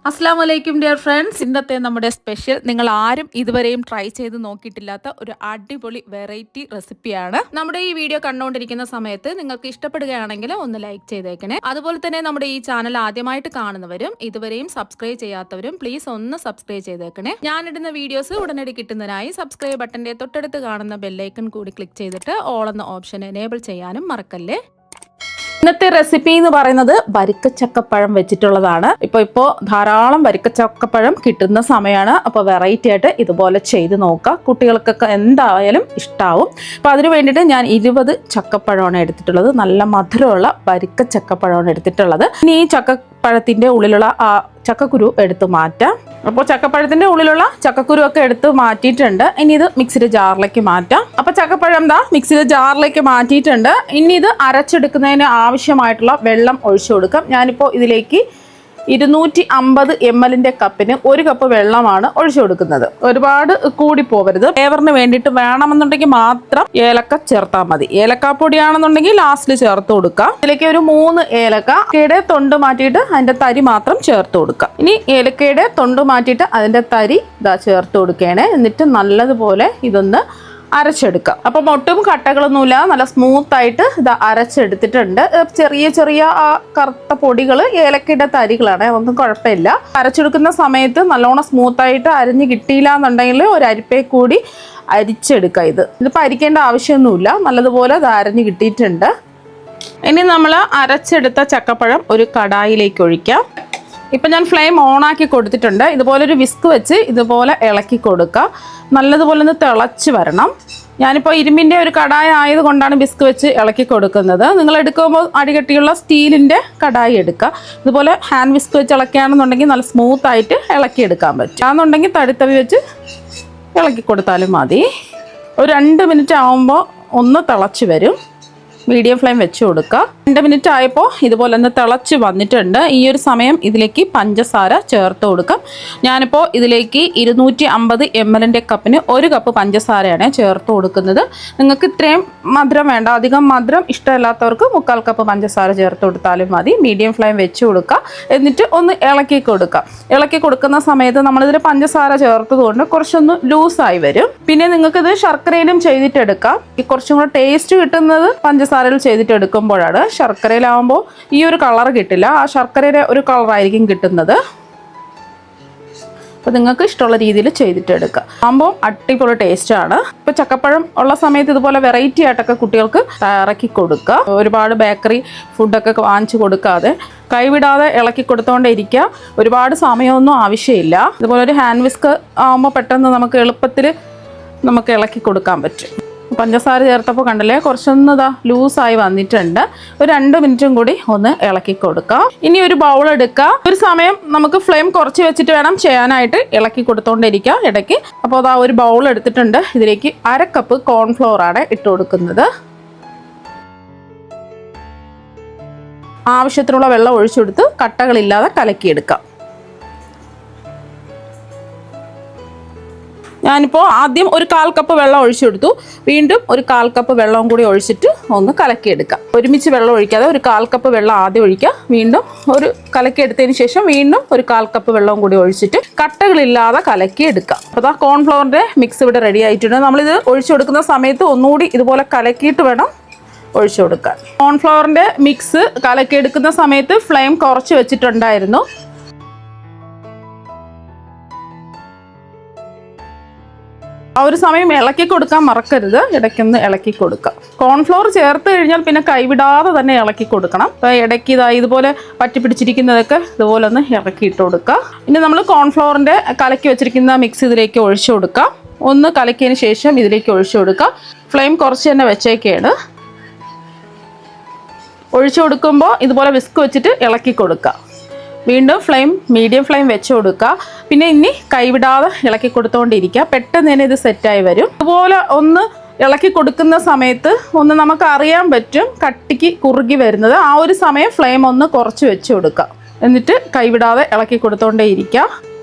അസ്സലാമു അലൈക്കും dear friends. ഇന്നത്തെ നമ്മുടെ സ്പെഷ്യൽ നിങ്ങൾ ആരും ഇതുവരെയും ട്രൈ ചെയ്ത് നോക്കിയിട്ടില്ലാത്ത ഒരു അടിപൊളി വെറൈറ്റി റെസിപ്പിയാണ്. നമ്മുടെ ഈ വീഡിയോ കണ്ടുകൊണ്ടിരിക്കുന്ന സമയത്ത് നിങ്ങൾക്ക് ഇഷ്ടപ്പെടുകയാണെങ്കിൽ ഒന്ന് ലൈക്ക് ചെയ്തേക്കണേ. അതുപോലെ തന്നെ നമ്മുടെ ഈ ചാനൽ ആദ്യമായിട്ട് കാണുന്നവരും ഇതുവരെയും സബ്സ്ക്രൈബ് ചെയ്യാത്തവരും പ്ലീസ് ഒന്ന് സബ്സ്ക്രൈബ് ചെയ്തേക്കണേ. ഞാനിടുന്ന വീഡിയോസ് ഉടനടി കിട്ടുന്നതിനായി സബ്സ്ക്രൈബ് ബട്ടന്റെ തൊട്ടടുത്ത് കാണുന്ന ബെല്ലൈക്കൺ കൂടി ക്ലിക്ക് ചെയ്തിട്ട് ഓൾ എന്ന ഓപ്ഷൻ എനേബിൾ ചെയ്യാനും മറക്കല്ലേ. ഇന്നത്തെ റെസിപ്പി എന്ന് പറയുന്നത് വരിക്കച്ചക്കപ്പഴം വെച്ചിട്ടുള്ളതാണ്. ഇപ്പോൾ ധാരാളം വരിക്കച്ചക്കപ്പഴം കിട്ടുന്ന സമയമാണ്. അപ്പോൾ വെറൈറ്റി ആയിട്ട് ഇതുപോലെ ചെയ്ത് നോക്കുക. കുട്ടികൾക്കൊക്കെ എന്തായാലും ഇഷ്ടാവും. അപ്പോൾ അതിന് വേണ്ടിയിട്ട് ഞാൻ 20 ചക്കപ്പഴമാണ് എടുത്തിട്ടുള്ളത്. നല്ല മധുരമുള്ള വരിക്കച്ചക്കപ്പഴമാണ് എടുത്തിട്ടുള്ളത്. ഇനി ഈ ചക്കപ്പഴത്തിൻ്റെ ഉള്ളിലുള്ള ചക്കക്കുരു എടുത്ത് മാറ്റാം. അപ്പോൾ ചക്കപ്പഴത്തിന്റെ ഉള്ളിലുള്ള ചക്കക്കുരു ഒക്കെ എടുത്ത് മാറ്റിയിട്ടുണ്ട്. ഇനി ഇത് മിക്സിയുടെ ജാറിലേക്ക് മാറ്റാം. അപ്പോൾ ചക്കപ്പഴം മിക്സിയുടെ ജാറിലേക്ക് മാറ്റിയിട്ടുണ്ട്. ഇനി ഇത് അരച്ചെടുക്കുന്നതിന് ആവശ്യമായിട്ടുള്ള വെള്ളം ഒഴിച്ചു കൊടുക്കാം. ഞാനിപ്പോൾ ഇതിലേക്ക് 250 ml കപ്പിന് 1 കപ്പ് വെള്ളമാണ് ഒഴിച്ചു കൊടുക്കുന്നത്. ഒരുപാട് കൂടി പോവരുത്. ഫ്ലേവറിന് വേണ്ടിയിട്ട് വേണമെന്നുണ്ടെങ്കിൽ മാത്രം ഏലക്ക ചേർത്താൽ മതി. ഏലക്കാപ്പൊടിയാണെന്നുണ്ടെങ്കിൽ ലാസ്റ്റിൽ ചേർത്ത് കൊടുക്കാം. ഇതിലേക്ക് ഒരു 3 ഏലക്കയുടെ തൊണ്ട് മാറ്റിയിട്ട് അതിന്റെ തരി മാത്രം ചേർത്ത് കൊടുക്കാം. ഇനി ഏലക്കയുടെ തൊണ്ട് മാറ്റിയിട്ട് അതിന്റെ തരി ചേർത്ത് കൊടുക്കുകയാണ്. എന്നിട്ട് നല്ലതുപോലെ ഇതൊന്ന് അരച്ചെടുക്കാം. അപ്പം ഒട്ടും കട്ടകളൊന്നുമില്ല, നല്ല സ്മൂത്തായിട്ട് ഇത് അരച്ചെടുത്തിട്ടുണ്ട്. ചെറിയ ചെറിയ കറുത്ത പൊടികൾ ഏലക്കയുടെ തരികളാണ്, ഒന്നും കുഴപ്പമില്ല. അരച്ചെടുക്കുന്ന സമയത്ത് നല്ലോണം സ്മൂത്തായിട്ട് അരിഞ്ഞ് കിട്ടിയില്ല എന്നുണ്ടെങ്കിൽ ഒരു അരിപ്പേ കൂടി അരിച്ചെടുക്കുക. ഇതിപ്പോൾ അരിക്കേണ്ട ആവശ്യമൊന്നുമില്ല, നല്ലതുപോലെ ഇത് അരഞ്ഞ് കിട്ടിയിട്ടുണ്ട്. ഇനി നമ്മൾ അരച്ചെടുത്ത ചക്കപ്പഴം ഒരു കടായിലേക്ക് ഒഴിക്കാം. ഇപ്പം ഞാൻ ഫ്ലെയിം ഓണാക്കി കൊടുത്തിട്ടുണ്ട്. ഇതുപോലൊരു വിസ്ക് വെച്ച് ഇതുപോലെ ഇളക്കി കൊടുക്കുക. നല്ലതുപോലെ ഒന്ന് തിളച്ച് വരണം. ഞാനിപ്പോൾ ഇരുമ്പിൻ്റെ ഒരു കടായി ആയതുകൊണ്ടാണ് വിസ്ക് വെച്ച് ഇളക്കി കൊടുക്കുന്നത്. നിങ്ങൾ എടുക്കുമ്പോൾ അടികട്ടിയുള്ള സ്റ്റീലിൻ്റെ കടായി എടുക്കുക. ഇതുപോലെ ഹാൻഡ് വിസ്ക് വെച്ച് ഇളക്കുകയാണെന്നുണ്ടെങ്കിൽ നല്ല സ്മൂത്തായിട്ട് ഇളക്കിയെടുക്കാൻ പറ്റും. അതെന്നുണ്ടെങ്കിൽ തടിത്തവി വെച്ച് ഇളക്കി കൊടുത്താലും മതി. ഒരു 2 മിനിറ്റ് ആകുമ്പോൾ ഒന്ന് തിളച്ച് വരും. മീഡിയം ഫ്ലെയിം വെച്ച് കൊടുക്കുക. 2 മിനിറ്റ് ആയപ്പോൾ ഇതുപോലെ ഒന്ന് തിളച്ച് വന്നിട്ടുണ്ട്. ഈ ഒരു സമയം ഇതിലേക്ക് പഞ്ചസാര ചേർത്ത് കൊടുക്കാം. ഞാനിപ്പോൾ ഇതിലേക്ക് 250 ml കപ്പിന് 1 കപ്പ് പഞ്ചസാരയാണ് ചേർത്ത് കൊടുക്കുന്നത്. നിങ്ങൾക്ക് ഇത്രയും മധുരം വേണ്ട, അധികം മധുരം ഇഷ്ടമില്ലാത്തവർക്ക് 1/4 കപ്പ് പഞ്ചസാര ചേർത്ത് കൊടുത്താലും മതി. മീഡിയം ഫ്ലെയിം വെച്ച് കൊടുക്കുക. എന്നിട്ട് ഒന്ന് ഇളക്കി കൊടുക്കുക. ഇളക്കി കൊടുക്കുന്ന സമയത്ത് നമ്മളിതിൽ പഞ്ചസാര ചേർത്തതുകൊണ്ട് കുറച്ചൊന്ന് ലൂസായി വരും. പിന്നെ നിങ്ങൾക്കിത് ശർക്കരയിലും ചെയ്തിട്ടെടുക്കാം. കുറച്ചും കൂടെ ടേസ്റ്റ് കിട്ടുന്നത് പഞ്ചസാരയിൽ ചെയ്തിട്ടെടുക്കുമ്പോഴാണ്. ശർക്കരയിലാവുമ്പോൾ ഈ ഒരു കളർ കിട്ടില്ല, ആ ശർക്കരയുടെ ഒരു കളറായിരിക്കും കിട്ടുന്നത്. അപ്പോൾ നിങ്ങൾക്ക് ഇഷ്ടമുള്ള രീതിയിൽ ചെയ്തിട്ടെടുക്കുക. ആകുമ്പോൾ അടിപൊളി ടേസ്റ്റാണ്. ഇപ്പോൾ ചക്കപ്പഴം ഉള്ള സമയത്ത് ഇതുപോലെ വെറൈറ്റി ആയിട്ടൊക്കെ കുട്ടികൾക്ക് തയ്യാറാക്കി കൊടുക്കുക. ഒരുപാട് ബേക്കറി ഫുഡൊക്കെ വാങ്ങിച്ചു കൊടുക്കാതെ കൈവിടാതെ ഇളക്കി കൊടുത്തുകൊണ്ടേ ഇരിക്കുക. ഒരുപാട് സമയമൊന്നും ആവശ്യമില്ല. ഇതുപോലെ ഒരു ഹാൻഡ് വിസ്ക് ആകുമ്പോൾ പെട്ടെന്ന് നമുക്ക് എളുപ്പത്തിൽ നമുക്ക് ഇളക്കി കൊടുക്കാൻ പറ്റും. പഞ്ചസാര ചേർത്തപ്പോൾ കണ്ടല്ലേ കുറച്ചൊന്ന് ലൂസായി വന്നിട്ടുണ്ട്. ഒരു 2 മിനിറ്റും കൂടി ഒന്ന് ഇളക്കി കൊടുക്കാം. ഇനി ഒരു ബൗൾ എടുക്കുക. ഒരു സമയം നമുക്ക് ഫ്ലെയിം കുറച്ച് വെച്ചിട്ട് വേണം ചെയ്യാനായിട്ട്. ഇളക്കി കൊടുത്തോണ്ടിരിക്കുക ഇടയ്ക്ക്. അപ്പോൾ ഒരു ബൗൾ എടുത്തിട്ടുണ്ട്. ഇതിലേക്ക് 1/2 കപ്പ് കോൺഫ്ലോർ ആണ് ഇട്ട് കൊടുക്കുന്നത്. ആവശ്യത്തിനുള്ള വെള്ളം ഒഴിച്ചെടുത്ത് കട്ടകളില്ലാതെ കലക്കിയെടുക്കാം. ഞാനിപ്പോൾ ആദ്യം ഒരു 1/4 കപ്പ് വെള്ളം ഒഴിച്ചെടുത്തു. വീണ്ടും ഒരു 1/4 കപ്പ് വെള്ളവും കൂടി ഒഴിച്ചിട്ട് ഒന്ന് കലക്കിയെടുക്കാം. ഒരുമിച്ച് വെള്ളം ഒഴിക്കാതെ ഒരു 1/4 കപ്പ് വെള്ളം ആദ്യം ഒഴിക്കുക. വീണ്ടും ഒരു കലക്കിയെടുത്തതിന് ശേഷം വീണ്ടും ഒരു 1/4 കപ്പ് വെള്ളവും കൂടി ഒഴിച്ചിട്ട് കട്ടകളില്ലാതെ കലക്കിയെടുക്കാം. അപ്പോൾ കോൺഫ്ലവറിൻ്റെ മിക്സ് ഇവിടെ റെഡി ആയിട്ടുണ്ട്. നമ്മളിത് ഒഴിച്ചു കൊടുക്കുന്ന സമയത്ത് ഒന്നുകൂടി ഇതുപോലെ കലക്കിയിട്ട് വേണം ഒഴിച്ചു കൊടുക്കാൻ. കോൺഫ്ലവറിൻ്റെ മിക്സ് കലക്കിയെടുക്കുന്ന സമയത്ത് ഫ്ലെയിം കുറച്ച് വെച്ചിട്ടുണ്ടായിരുന്നു. ആ ഒരു സമയം ഇളക്കി കൊടുക്കാൻ മറക്കരുത്. ഇടയ്ക്കൊന്ന് ഇളക്കി കൊടുക്കുക. കോൺഫ്ലോർ ചേർത്ത് കഴിഞ്ഞാൽ പിന്നെ കൈവിടാതെ തന്നെ ഇളക്കി കൊടുക്കണം. അപ്പോൾ ഇടയ്ക്ക് ഇതുപോലെ പറ്റി പിടിച്ചിരിക്കുന്നതൊക്കെ ഇതുപോലെ ഒന്ന് ഇറക്കിയിട്ട് കൊടുക്കുക. ഇനി നമ്മൾ കോൺഫ്ലോറിൻ്റെ കലക്കി വെച്ചിരിക്കുന്ന മിക്സ് ഇതിലേക്ക് ഒഴിച്ചു കൊടുക്കാം. ഒന്ന് കലക്കിയതിന് ശേഷം ഇതിലേക്ക് ഒഴിച്ചു കൊടുക്കുക. ഫ്ലെയിം കുറച്ച് തന്നെ വെച്ചേക്കാണ്. ഒഴിച്ചു കൊടുക്കുമ്പോൾ ഇതുപോലെ വിസ്ക് വെച്ചിട്ട് ഇളക്കി കൊടുക്കുക. വീണ്ടും മീഡിയം ഫ്ലെയിം വെച്ച് കൊടുക്കുക. പിന്നെ ഇനി കൈവിടാതെ ഇളക്കി കൊടുത്തുകൊണ്ടിരിക്കുക. പെട്ടെന്ന് തന്നെ ഇത് സെറ്റായി വരും. അതുപോലെ ഒന്ന് ഇളക്കി കൊടുക്കുന്ന സമയത്ത് ഒന്ന് നമുക്ക് അറിയാൻ പറ്റും കട്ടിക്ക് കുറുകി വരുന്നത്. ആ ഒരു സമയം ഫ്ലെയിം ഒന്ന് കുറച്ച് വെച്ച് കൊടുക്കുക. എന്നിട്ട് കൈവിടാതെ ഇളക്കി കൊടുത്തുകൊണ്ടേ ഇരിക്കുക.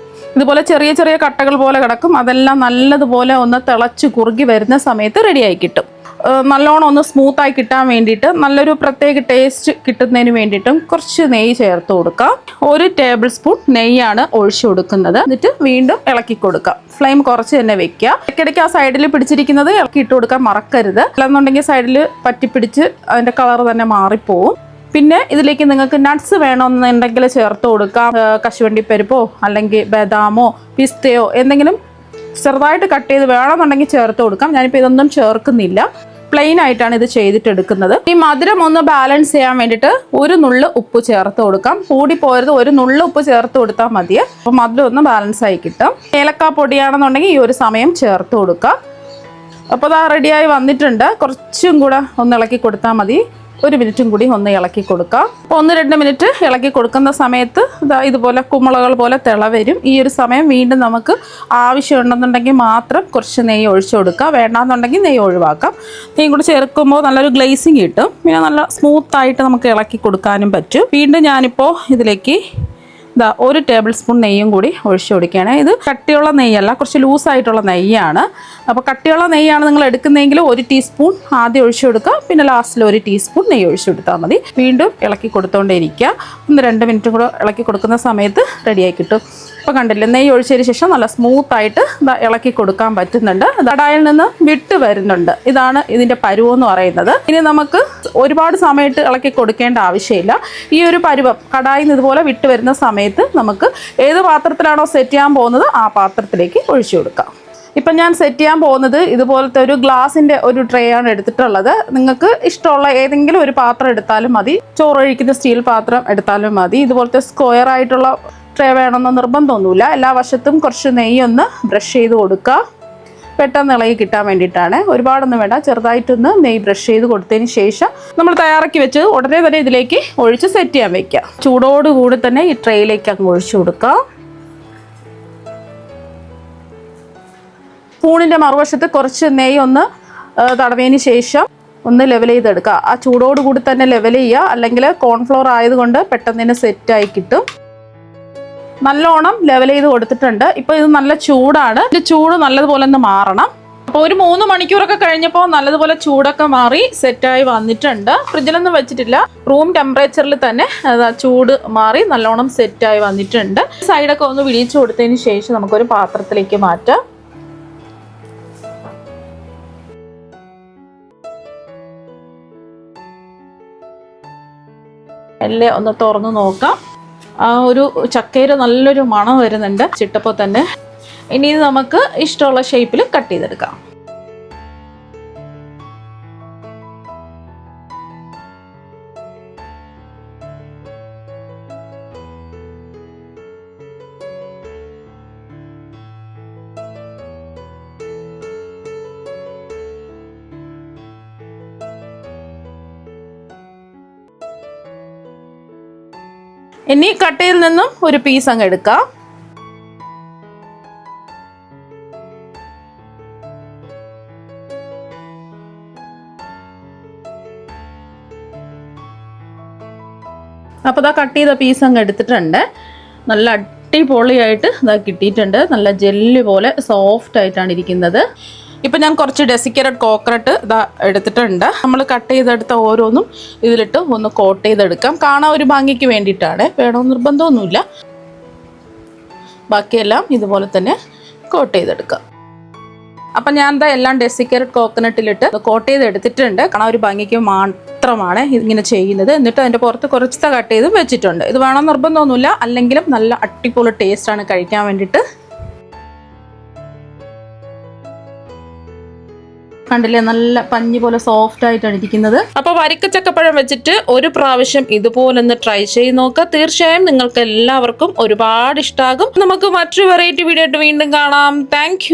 ഇതുപോലെ ചെറിയ ചെറിയ കട്ടകൾ പോലെ കിടക്കും. അതെല്ലാം നല്ലതുപോലെ ഒന്ന് തിളച്ച് കുറുകി വരുന്ന സമയത്ത് റെഡിയായി കിട്ടും. നല്ലോണം ഒന്ന് സ്മൂത്തായി കിട്ടാൻ വേണ്ടിയിട്ട്, നല്ലൊരു പ്രത്യേക ടേസ്റ്റ് കിട്ടുന്നതിന് വേണ്ടിയിട്ടും കുറച്ച് നെയ്യ് ചേർത്ത് കൊടുക്കാം. 1 ടേബിൾ സ്പൂൺ നെയ്യാണ് ഒഴിച്ചു കൊടുക്കുന്നത്. എന്നിട്ട് വീണ്ടും ഇളക്കി കൊടുക്കാം. ഫ്ലെയിം കുറച്ച് തന്നെ വെക്കുക. ഇടയ്ക്കിടയ്ക്ക് ആ സൈഡിൽ പിടിച്ചിരിക്കുന്നത് ഇളക്കി ഇട്ട് കൊടുക്കാൻ മറക്കരുത്. അല്ലെന്നുണ്ടെങ്കിൽ സൈഡിൽ പറ്റിപ്പിടിച്ച് അതിൻ്റെ കളർ തന്നെ മാറിപ്പോവും. പിന്നെ ഇതിലേക്ക് നിങ്ങൾക്ക് നട്ട്സ് വേണമെന്നുണ്ടെങ്കിൽ ചേർത്ത് കൊടുക്കാം. കശുവണ്ടിപ്പരിപ്പോ അല്ലെങ്കിൽ ബദാമോ പിസ്തയോ എന്തെങ്കിലും ചെറുതായിട്ട് കട്ട് ചെയ്ത് വേണമെന്നുണ്ടെങ്കിൽ ചേർത്ത് കൊടുക്കാം. ഞാനിപ്പോൾ ഇതൊന്നും ചേർക്കുന്നില്ല. പ്ലെയിൻ ആയിട്ടാണ് ഇത് ചെയ്തിട്ടെടുക്കുന്നത്. ഈ മധുരം ഒന്ന് ബാലൻസ് ചെയ്യാൻ വേണ്ടിയിട്ട് 1 നുള്ള് ഉപ്പ് ചേർത്ത് കൊടുക്കാം. കൂടി പോരുത്, 1 നുള്ള് ഉപ്പ് ചേർത്ത് കൊടുത്താൽ മതി. അപ്പോൾ മധുരം ഒന്ന് ബാലൻസ് ആയി കിട്ടും. ഏലക്കാ പൊടിയാണെന്നുണ്ടെങ്കിൽ ഈ ഒരു സമയം ചേർത്ത് കൊടുക്കാം. അപ്പോൾ അത് റെഡിയായി വന്നിട്ടുണ്ട്. കുറച്ചും കൂടെ ഒന്ന് ഇളക്കി കൊടുത്താൽ മതി. 1 മിനിറ്റും കൂടി ഒന്ന് ഇളക്കി കൊടുക്കാം. 1-2 മിനിറ്റ് ഇളക്കി കൊടുക്കുന്ന സമയത്ത് ഇതുപോലെ കുമ്പളകൾ പോലെ തിള വരും. ഈ ഒരു സമയം വീണ്ടും നമുക്ക് ആവശ്യമുണ്ടെന്നുണ്ടെങ്കിൽ മാത്രം കുറച്ച് നെയ്യ് ഒഴിച്ചു കൊടുക്കുക. വേണ്ടാന്നുണ്ടെങ്കിൽ നെയ്യ് ഒഴിവാക്കാം. നെയ്യ് കൂടി ചേർക്കുമ്പോൾ നല്ലൊരു ഗ്ലേസിങ് കിട്ടും. പിന്നെ നല്ല സ്മൂത്തായിട്ട് നമുക്ക് ഇളക്കി കൊടുക്കാനും പറ്റും. വീണ്ടും ഞാനിപ്പോൾ ഇതിലേക്ക് 1 ടേബിൾ സ്പൂൺ നെയ്യും കൂടി ഒഴിച്ചു കൊടുക്കുകയാണ്. ഇത് കട്ടിയുള്ള നെയ്യല്ല, കുറച്ച് ലൂസായിട്ടുള്ള നെയ്യാണ്. അപ്പോൾ കട്ടിയുള്ള നെയ്യാണ് നിങ്ങൾ എടുക്കുന്നതെങ്കിൽ 1 ടീസ്പൂൺ ആദ്യം ഒഴിച്ചു കൊടുക്കുക. പിന്നെ ലാസ്റ്റിൽ 1 ടീസ്പൂൺ നെയ്യ് ഒഴിച്ചു കൊടുത്താൽ മതി. വീണ്ടും ഇളക്കി കൊടുത്തുകൊണ്ടേയിരിക്കുക. 1-2 മിനിറ്റും കൂടെ ഇളക്കി കൊടുക്കുന്ന സമയത്ത് റെഡിയായി കിട്ടും. ഇപ്പോൾ കണ്ടില്ലേ, നെയ്യ് ഒഴിച്ചതിന് ശേഷം നല്ല സ്മൂത്തായിട്ട് ഇളക്കി കൊടുക്കാൻ പറ്റുന്നുണ്ട്. കടായിൽ നിന്ന് വിട്ട് വരുന്നുണ്ട്. ഇതാണ് ഇതിൻ്റെ പരുവെന്ന് പറയുന്നത്. ഇനി നമുക്ക് ഒരുപാട് സമയത്ത് ഇളക്കി കൊടുക്കേണ്ട ആവശ്യമില്ല. ഈ ഒരു പരുവം കടായിൽ നിന്ന് ഇതുപോലെ വിട്ട് വരുന്ന സമയത്ത് നമുക്ക് ഏത് പാത്രത്തിലാണോ സെറ്റ് ചെയ്യാൻ പോകുന്നത് ആ പാത്രത്തിലേക്ക് ഒഴിച്ചു കൊടുക്കാം. ഇപ്പം ഞാൻ സെറ്റ് ചെയ്യാൻ പോകുന്നത് ഇതുപോലത്തെ ഒരു ഗ്ലാസിൻ്റെ ഒരു ട്രേ ആണ് എടുത്തിട്ടുള്ളത്. നിങ്ങൾക്ക് ഇഷ്ടമുള്ള ഏതെങ്കിലും ഒരു പാത്രം എടുത്താലും മതി. ചോറൊഴിക്കുന്ന സ്റ്റീൽ പാത്രം എടുത്താലും മതി. ഇതുപോലത്തെ സ്ക്വയർ ആയിട്ടുള്ള ട്രേ വേണമെന്ന് നിർബന്ധമൊന്നുമില്ല. എല്ലാ വശത്തും കുറച്ച് നെയ്യൊന്ന് ബ്രഷ് ചെയ്ത് കൊടുക്കുക. പെട്ടെന്ന് ഇളകി കിട്ടാൻ വേണ്ടിയിട്ടാണ്. ഒരുപാടൊന്നും വേണ്ട, ചെറുതായിട്ടൊന്ന് നെയ്യ് ബ്രഷ് ചെയ്ത് കൊടുത്തതിന് ശേഷം നമ്മൾ തയ്യാറാക്കി വെച്ച് ഉടനെ തന്നെ ഇതിലേക്ക് ഒഴിച്ച് സെറ്റ് ചെയ്യാൻ വെക്കുക. ചൂടോടുകൂടി തന്നെ ഈ ട്രേയിലേക്ക് അങ്ങ് ഒഴിച്ചു കൊടുക്കാം. സ്പൂണിൻ്റെ മറുവശത്ത് കുറച്ച് നെയ്യ് ഒന്ന് തടവിയതിന് ശേഷം ഒന്ന് ലെവൽ ചെയ്തെടുക്കുക. ആ ചൂടോടുകൂടി തന്നെ ലെവൽ ചെയ്യുക, അല്ലെങ്കിൽ കോൺഫ്ലോർ ആയതുകൊണ്ട് പെട്ടെന്ന് തന്നെ സെറ്റായി കിട്ടും. നല്ലോണം ലെവൽ ചെയ്ത് കൊടുത്തിട്ടുണ്ട്. ഇപ്പോൾ ഇത് നല്ല ചൂടാണ്. ഇത് ചൂട് നല്ലതുപോലെ ഒന്ന് മാറണം. അപ്പോൾ ഒരു 3 മണിക്കൂറൊക്കെ കഴിഞ്ഞപ്പോൾ നല്ലതുപോലെ ചൂടൊക്കെ മാറി സെറ്റായി വന്നിട്ടുണ്ട്. ഫ്രിഡ്ജിലൊന്നും വെച്ചിട്ടില്ല, റൂം ടെമ്പറേച്ചറിൽ തന്നെ ചൂട് മാറി നല്ലോണം സെറ്റായി വന്നിട്ടുണ്ട്. സൈഡൊക്കെ ഒന്ന് വിടിയിച്ചു കൊടുത്തതിന് ശേഷം നമുക്കൊരു പാത്രത്തിലേക്ക് മാറ്റാം. എല്ലാം ഒന്ന് തുറന്ന് നോക്കാം. ആ ഒരു ചക്കയിൽ നല്ലൊരു മണം വരുന്നുണ്ട് ചിട്ടപ്പോൾ തന്നെ. ഇനി ഇത് നമുക്ക് ഇഷ്ടമുള്ള ഷേപ്പിൽ കട്ട് ചെയ്തെടുക്കാം. ഇനി കട്ടയിൽ നിന്നും ഒരു പീസ് അങ്ങ് എടുക്കാം. അപ്പോൾ ഇതാ കട്ട് ചെയ്ത പീസ് അങ്ങ് എടുത്തിട്ടുണ്ട്. നല്ല അടിപൊളിയായിട്ട് ഇതാ കിട്ടിയിട്ടുണ്ട്. നല്ല ജെല്ല് പോലെ സോഫ്റ്റ് ആയിട്ടാണ് ഇരിക്കുന്നത്. ഇപ്പം ഞാൻ കുറച്ച് ഡെസിക്കേറ്റഡ് കോക്കനട്ട് ഇതാ എടുത്തിട്ടുണ്ട്. നമ്മൾ കട്ട് ചെയ്തെടുത്ത ഓരോന്നും ഇതിലിട്ട് ഒന്ന് കോട്ട് ചെയ്തെടുക്കാം. കാണാൻ ഒരു ഭംഗിക്ക് വേണ്ടിയിട്ടാണ്, വേണമെന്ന് നിർബന്ധമൊന്നുമില്ല. ബാക്കിയെല്ലാം ഇതുപോലെ തന്നെ കോട്ട് ചെയ്തെടുക്കാം. അപ്പം ഞാൻ എന്താ എല്ലാം ഡെസിക്കേറ്റഡ് കോക്കനട്ടിലിട്ട് കോട്ട് ചെയ്ത് എടുത്തിട്ടുണ്ട്. കാണാൻ ഒരു ഭംഗിക്ക് മാത്രമാണ് ഇങ്ങനെ ചെയ്യുന്നത്. എന്നിട്ട് അതിൻ്റെ പുറത്ത് കുറച്ച് കട്ട് ചെയ്ത് വെച്ചിട്ടുണ്ട്. ഇത് വേണമെന്ന് നിർബന്ധമൊന്നുമില്ല, അല്ലെങ്കിലും നല്ല അടിപൊളി ടേസ്റ്റാണ് കഴിക്കാൻ വേണ്ടിയിട്ട്. കണ്ടില്ലേ, നല്ല പഞ്ഞി പോലെ സോഫ്റ്റ് ആയിട്ടാണ് ഇരിക്കുന്നത്. അപ്പോൾ വരിക്കച്ചക്കപ്പഴം വെച്ചിട്ട് ഒരു പ്രാവശ്യം ഇതുപോലൊന്ന് ട്രൈ ചെയ്ത് നോക്കുക. തീർച്ചയായും നിങ്ങൾക്ക് എല്ലാവർക്കും ഒരുപാട് ഇഷ്ടമാകും. നമുക്ക് മറ്റൊരു വെറൈറ്റി വീഡിയോ ആയിട്ട് വീണ്ടും കാണാം. താങ്ക്